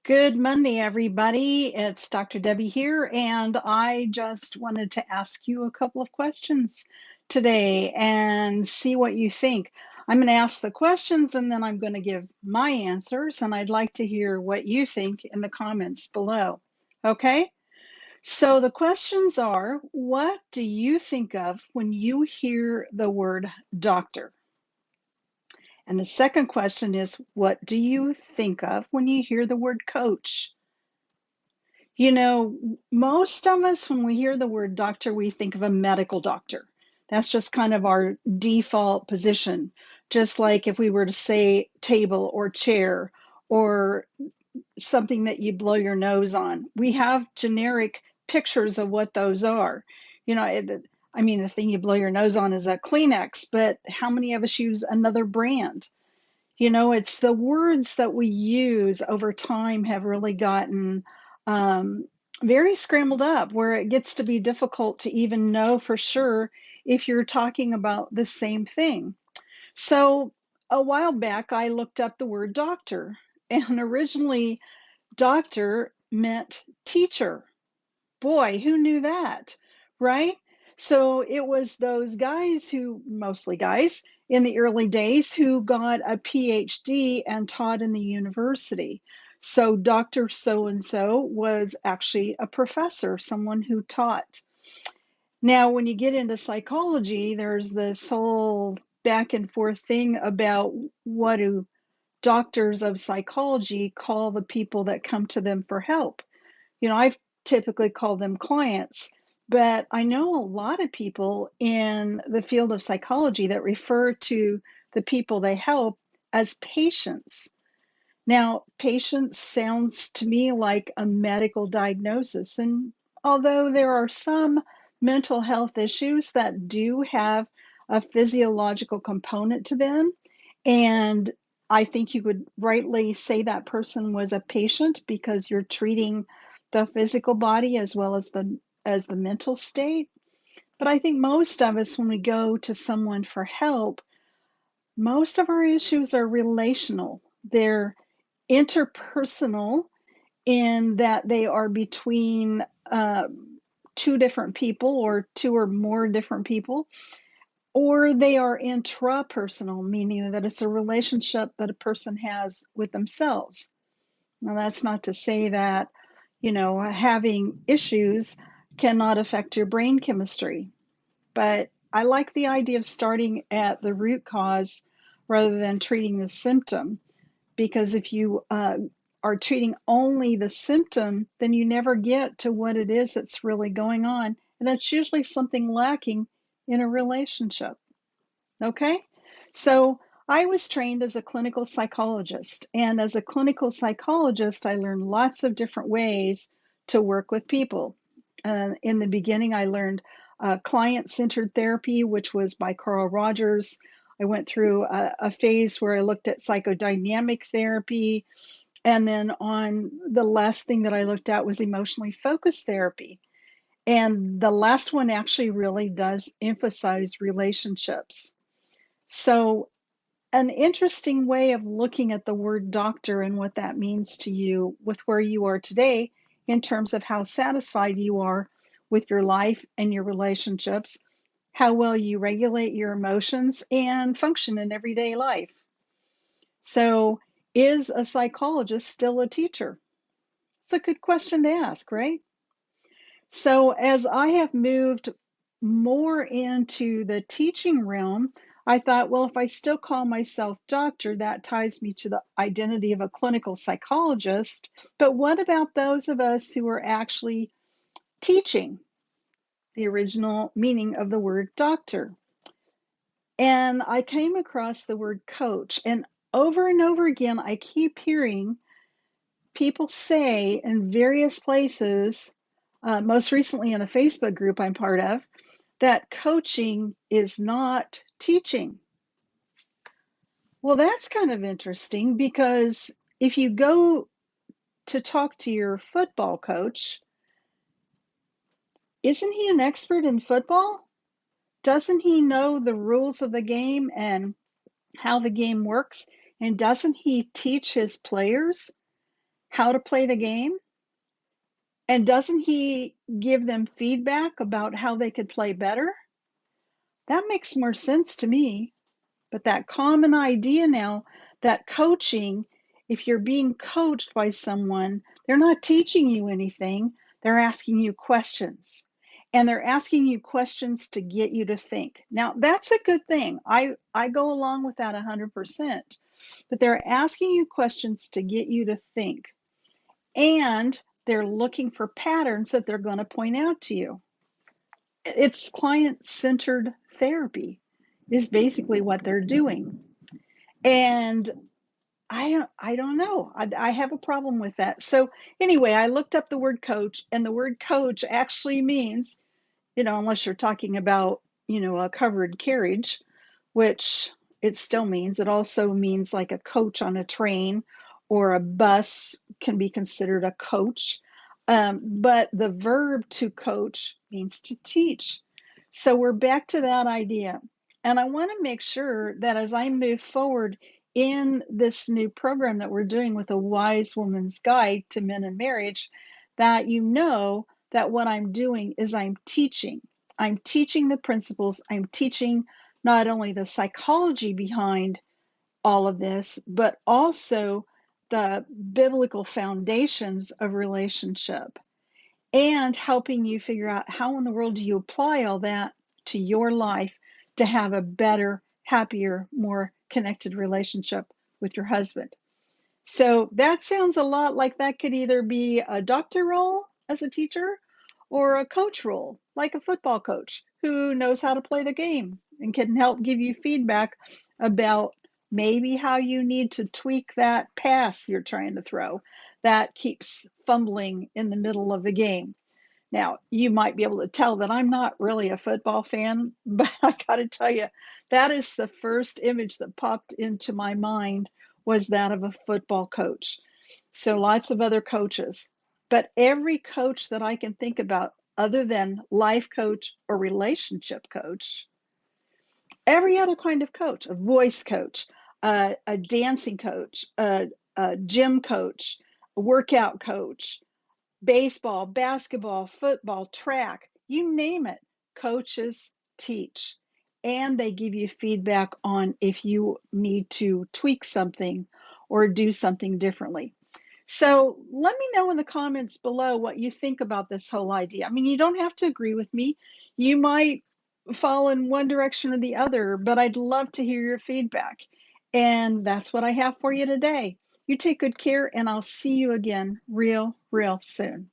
Good Monday, everybody. It's Dr. Debbie here, and I just wanted to ask you a couple of questions today and see what you think. I'm going to ask the questions and then I'm going to give my answers, and I'd like to hear what you think in the comments below. Okay? So the questions are, what do you think of when you hear the word doctor? And the second question is, what do you think of when you hear the word coach? You know, most of us, when we hear the word doctor, we think of a medical doctor. That's just kind of our default position. Just like if we were to say table or chair or something that you blow your nose on, we have generic pictures of what those are. You know, I mean, the thing you blow your nose on is a Kleenex, but how many of us use another brand? You know, it's the words that we use over time have really gotten um, very scrambled up, where it gets to be difficult to even know for sure if you're talking about the same thing. So a while back, I looked up the word doctor, and originally, doctor meant teacher. Boy, who knew that, right? So it was those guys who, mostly guys, in the early days who got a PhD and taught in the university. So Dr. So and so was actually a professor, someone who taught. Now, when you get into psychology, there's this whole back and forth thing about what do doctors of psychology call the people that come to them for help. You know, I've typically called them clients, but I know a lot of people in the field of psychology that refer to the people they help as patients. Now, patients sounds to me like a medical diagnosis, and although there are some mental health issues that do have a physiological component to them, and I think you could rightly say that person was a patient because you're treating the physical body as well as the mental state. But I think most of us, when we go to someone for help, most of our issues are relational. They're interpersonal in that they are between two different people or two or more different people, or they are intrapersonal, meaning that it's a relationship that a person has with themselves. Now, that's not to say that, you know, having issues cannot affect your brain chemistry, but I like the idea of starting at the root cause rather than treating the symptom, because if you are treating only the symptom, then you never get to what it is that's really going on, and it's usually something lacking in a relationship. Okay? So I was trained as a clinical psychologist, and as a clinical psychologist, I learned lots of different ways to work with people. In the beginning, I learned client-centered therapy, which was by Carl Rogers. I went through a phase where I looked at psychodynamic therapy, and then on the last thing that I looked at was emotionally focused therapy. And the last one actually really does emphasize relationships. So, an interesting way of looking at the word doctor and what that means to you with where you are today in terms of how satisfied you are with your life and your relationships, how well you regulate your emotions and function in everyday life. So, is a psychologist still a teacher? It's a good question to ask, right? So, as I have moved more into the teaching realm, I thought, well, if I still call myself doctor, that ties me to the identity of a clinical psychologist. But what about those of us who are actually teaching, the original meaning of the word doctor? And I came across the word coach, and over again, I keep hearing people say in various places, most recently in a Facebook group I'm part of, that coaching is not teaching. Well, that's kind of interesting because if you go to talk to your football coach, isn't he an expert in football? Doesn't he know the rules of the game and how the game works? And doesn't he teach his players how to play the game? And doesn't he give them feedback about how they could play better? That makes more sense to me. But that common idea now that coaching, if you're being coached by someone, they're not teaching you anything. They're asking you questions. And they're asking you questions to get you to think. Now, that's a good thing. I go along with that 100%. But they're asking you questions to get you to think. And they're looking for patterns that they're going to point out to you. It's client-centered therapy is basically what they're doing. And I don't know. I have a problem with that. So anyway, I looked up the word coach, and the word coach actually means, unless you're talking about, a covered carriage, which it still means. It also means like a coach on a train or a bus can be considered a coach. But the verb to coach means to teach. So we're back to that idea. And I want to make sure that as I move forward in this new program that we're doing with a Wise Woman's Guide to Men in Marriage, that you know that what I'm doing is I'm teaching. I'm teaching the principles. I'm teaching not only the psychology behind all of this, but also the biblical foundations of relationship and helping you figure out how in the world do you apply all that to your life to have a better, happier, more connected relationship with your husband. So that sounds a lot like that could either be a doctor role as a teacher or a coach role, like a football coach who knows how to play the game and can help give you feedback about maybe how you need to tweak that pass you're trying to throw that keeps fumbling in the middle of the game. Now, you might be able to tell that I'm not really a football fan, but I got to tell you, that is the first image that popped into my mind was that of a football coach. So lots of other coaches, but every coach that I can think about other than life coach or relationship coach, every other kind of coach, a voice coach, a dancing coach, a gym coach, a workout coach, baseball, basketball, football, track, you name it, coaches teach. And they give you feedback on if you need to tweak something or do something differently. So let me know in the comments below what you think about this whole idea. I mean, you don't have to agree with me. You might fall in one direction or the other, but I'd love to hear your feedback. And that's what I have for you today. You take good care, and I'll see you again real soon.